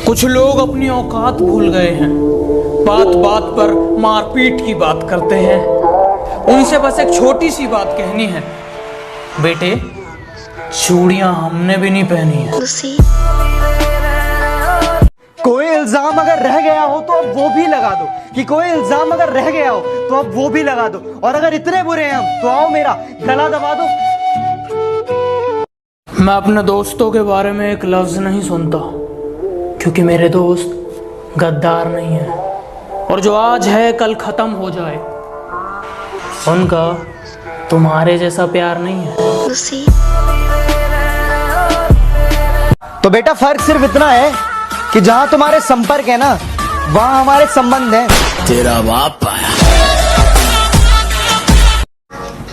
कुछ लोग अपनी औकात भूल गए हैं, बात बात पर मारपीट की बात करते हैं। उनसे बस एक छोटी सी बात कहनी है, बेटे चूड़ियां हमने भी नहीं पहनी है। कोई इल्जाम अगर रह गया हो तो अब वो भी लगा दो, कि कोई इल्जाम अगर रह गया हो तो अब वो भी लगा दो, और अगर इतने बुरे हैं हम तो आओ मेरा गला दबा दो। मैं अपने दोस्तों के बारे में एक लफ्ज नहीं सुनता, क्योंकि मेरे दोस्त गद्दार नहीं है, और जो आज है कल खत्म हो जाए। उनका तुम्हारे जैसा प्यार नहीं है। तो बेटा फर्क सिर्फ इतना है कि जहां तुम्हारे संपर्क है ना, वहां हमारे संबंध हैं। तेरा बाप आया।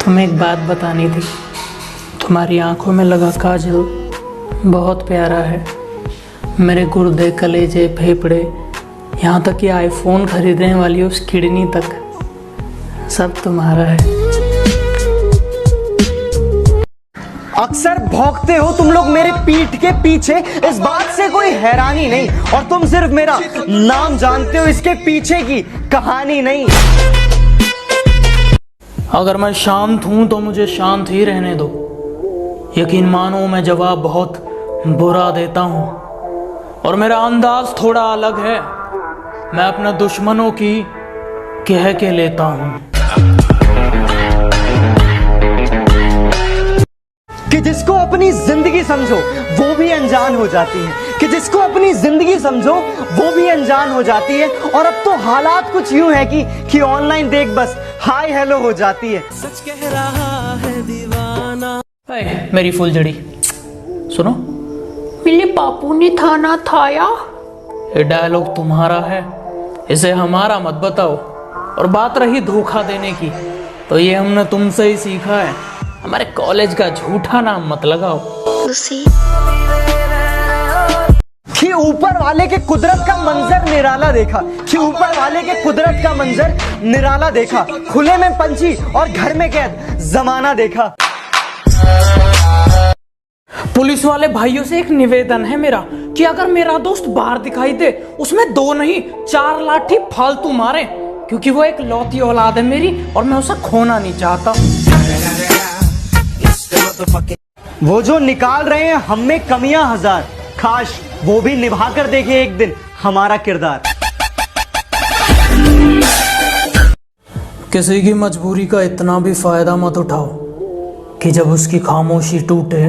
तुम्हें एक बात बतानी थी, तुम्हारी आंखों में लगा काजल बहुत प्यारा है। मेरे गुर्दे, कलेजे, फेफड़े, यहाँ तक कि आईफोन खरीदने वाली उस किडनी तक, सब तुम्हारा है। अक्सर भौंकते हो तुम लोग मेरे पीठ के पीछे, इस बात से कोई हैरानी नहीं, और तुम सिर्फ मेरा नाम जानते हो, इसके पीछे की कहानी नहीं। अगर मैं शांत हूं तो मुझे शांत ही रहने दो। यकीन मानो मैं जवाब बहुत बुरा देता हूं, और मेरा अंदाज थोड़ा अलग है। मैं अपने दुश्मनों की कह के लेता हूं कि जिसको अपनी जिंदगी समझो वो भी अनजान हो जाती है, कि जिसको अपनी जिंदगी समझो वो भी अनजान हो जाती है। और अब तो हालात कुछ यूं है कि ऑनलाइन देख बस हाय हेलो हो जाती है। सच कह रहा है दीवाना। मेरी फुलझड़ी सुनो। मेरे बापू ने थाना थाया। ये डायलॉग तुम्हारा है, इसे हमारा मत बताओ। और बात रही धोखा देने की, तो ये हमने तुमसे ही सीखा है। हमारे कॉलेज का झूठा नाम मत लगाओ। कि ऊपर वाले के कुदरत का मंजर निराला देखा, कि ऊपर वाले के कुदरत का मंजर निराला देखा, खुले में पंछी और घर में कैद जमाना देखा। पुलिस वाले भाइयों से एक निवेदन है मेरा, कि अगर मेरा दोस्त बाहर दिखाई दे, उसमें 2 नहीं 4 लाठी फालतू मारे, क्योंकि वो एक लौती औलाद है मेरी, और मैं उसे खोना नहीं चाहता। वो जो निकाल रहे हैं हम में कमियां हजार, काश वो भी निभा कर देखे एक दिन हमारा किरदार। किसी की मजबूरी का इतना भी फायदा मत उठाओ कि जब उसकी खामोशी टूटे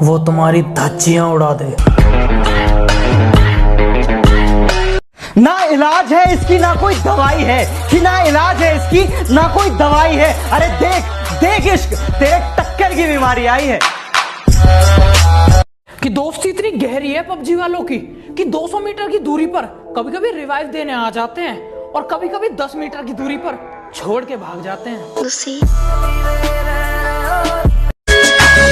वो तुम्हारी धज्जियां उड़ा दे। ना इलाज है इसकी ना कोई दवाई है, कि ना इलाज है इसकी ना कोई दवाई है। अरे देख देख इश्क, तेरे टक्कर की बीमारी आई है। कि दोस्ती इतनी गहरी है पबजी वालों की, कि 200 मीटर की दूरी पर कभी कभी रिवाइव देने आ जाते हैं, और कभी कभी 10 मीटर की दूरी पर छोड़ के भाग जाते हैं।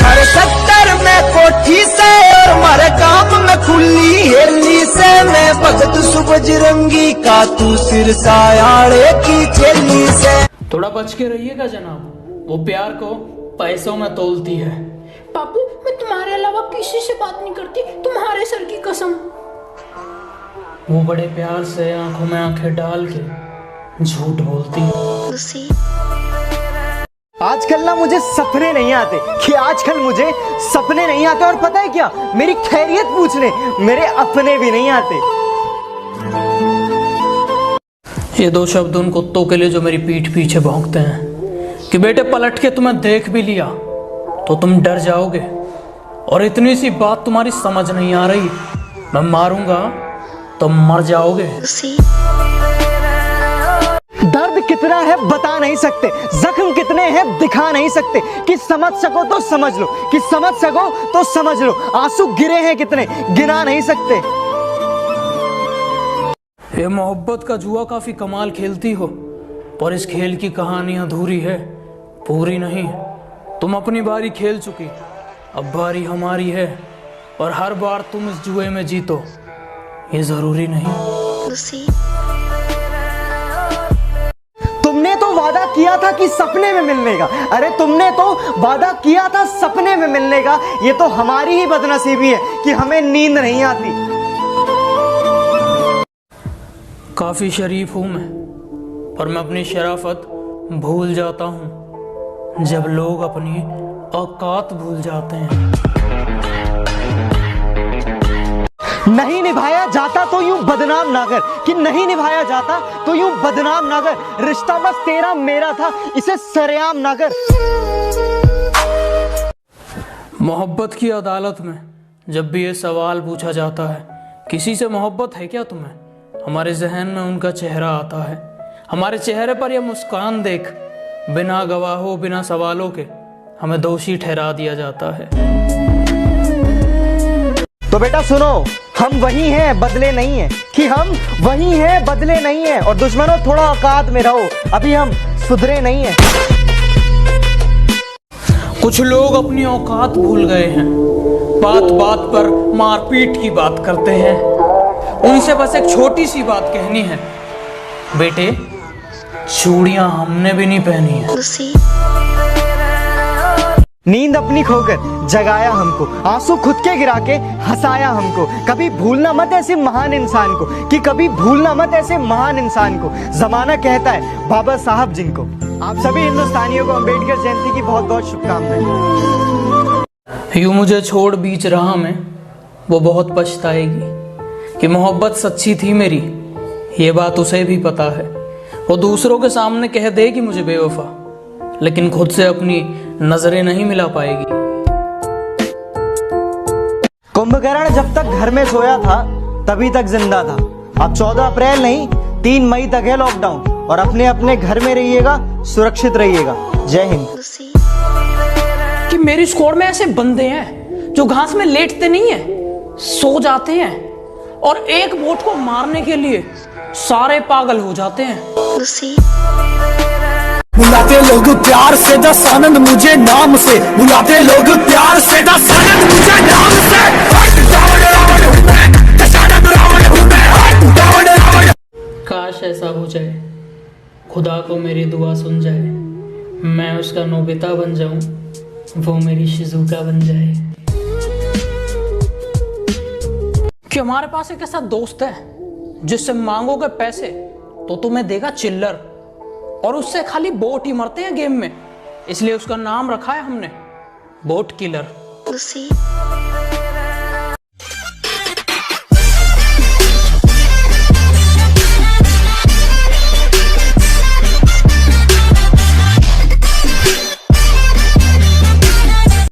अरे 70 में कोठी से और मारे काम में खुली हेली से, मैं भगत सुबजरंगी का तू सिर सायाड़े की चेली से। थोड़ा बच के रहिएगा जनाब, वो प्यार को पैसों में तोलती है। पापू मैं तुम्हारे अलावा किसी से बात नहीं करती, तुम्हारे सर की कसम। वो बड़े प्यार से आंखों में आंखें डाल के झूठ बोलती है। आजकल ना मुझे सपने नहीं आते, कि आजकल मुझे सपने नहीं आते, और पता है क्या, मेरी खैरियत पूछने मेरे अपने भी नहीं आते। ये 2 शब्द उन कुत्तों के लिए जो मेरी पीठ पीछे भौंकते हैं, कि बेटे पलट के तुम्हें देख भी लिया तो तुम डर जाओगे, और इतनी सी बात तुम्हारी समझ नहीं आ रही, मैं मारूंगा तो मर जाओगे। दर्द कितना है बता नहीं सकते, जख्म कितने हैं दिखा नहीं सकते, कि समझ सको तो समझ लो, कि समझ सको तो समझ लो, आंसू गिरे हैं कितने गिना नहीं सकते। ये मोहब्बत का जुआ काफी कमाल खेलती हो, पर इस खेल की कहानी अधूरी है, पूरी नहीं। तुम अपनी बारी खेल चुकी, अब बारी हमारी है, और हर बार तुम इस जुए में जीतो ये जरूरी नहीं। तुमने तो वादा किया था कि सपने में मिलने का, अरे तुमने तो वादा किया था सपने में मिलने का। ये तो हमारी ही बदनसीबी है कि हमें नींद नहीं आती। काफ़ी शरीफ हूँ मैं, पर मैं अपनी शराफत भूल जाता हूँ जब लोग अपनी औकात भूल जाते हैं। नहीं निभाया जाता तो यूं बदनाम ना कर, कि नहीं निभाया जाता तो यूं बदनाम ना कर। रिश्ता बस तेरा मेरा था, इसे सरेआम ना कर। मोहब्बत की अदालत में जब भी ये सवाल पूछा जाता है, किसी से मोहब्बत है क्या तुम्हें, हमारे जहन में उनका चेहरा आता है। हमारे चेहरे पर यह मुस्कान देख बिना गवाहों बिना सवालों के हमें दोषी ठहरा दिया जाता है। तो बेटा सुनो, हम वही हैं बदले नहीं हैं, कि हम वही हैं बदले नहीं हैं। और दुश्मनों थोड़ा औकात में रहो, अभी हम सुधरे नहीं हैं। कुछ लोग अपनी औकात भूल गए हैं, बात बात पर मारपीट की बात करते हैं। उनसे बस एक छोटी सी बात कहनी है, बेटे चूड़ियां हमने भी नहीं पहनी है। नींद अपनी खोकर जगाया हमको, आंसू खुद के गिरा के हंसाया हमको। कभी भूलना मत ऐसे महान इंसान को, कि कभी भूलना मत ऐसे महान इंसान को। जमाना कहता है बाबा साहब जिनको। आप सभी हिंदुस्तानियों को अंबेडकर जयंती की बहुत बहुत शुभकामनाएं। यूं मुझे छोड़ बीच राह में वो बहुत पछताएगी कि मोहब्बत सच्ची थी मेरी, ये बात उसे भी पता है। वो दूसरों के सामने कह देगी मुझे बेवफा, लेकिन खुद से अपनी नजरें नहीं मिला पाएगी। कुंभकर्ण जब तक घर में सोया था तभी तक जिंदा था। अब 14 अप्रैल नहीं 3 मई तक है लॉकडाउन, और अपने अपने घर में रहिएगा, सुरक्षित रहिएगा। जय हिंद। कि मेरी स्क्वाड में ऐसे बंदे हैं जो घास में लेटते नहीं है, सो जाते हैं, और एक बोट को मारने के लिए सारे पागल हो जाते हैं। बुलाते लोग प्यार से दस आनंद मुझे नाम से, बुलाते लोग प्यार से दस आनंद मुझे नाम से। काश ऐसा हो जाए, खुदा को मेरी दुआ सुन जाए, मैं उसका नोबिता बन जाऊं, वो मेरी शिजुका बन जाए। कि हमारे पास एक ऐसा दोस्त है जिससे मांगोगे पैसे तो तुम्हें देगा चिल्लर, और उससे खाली बोट ही मरते हैं गेम में, इसलिए उसका नाम रखा है हमने बोट किलर।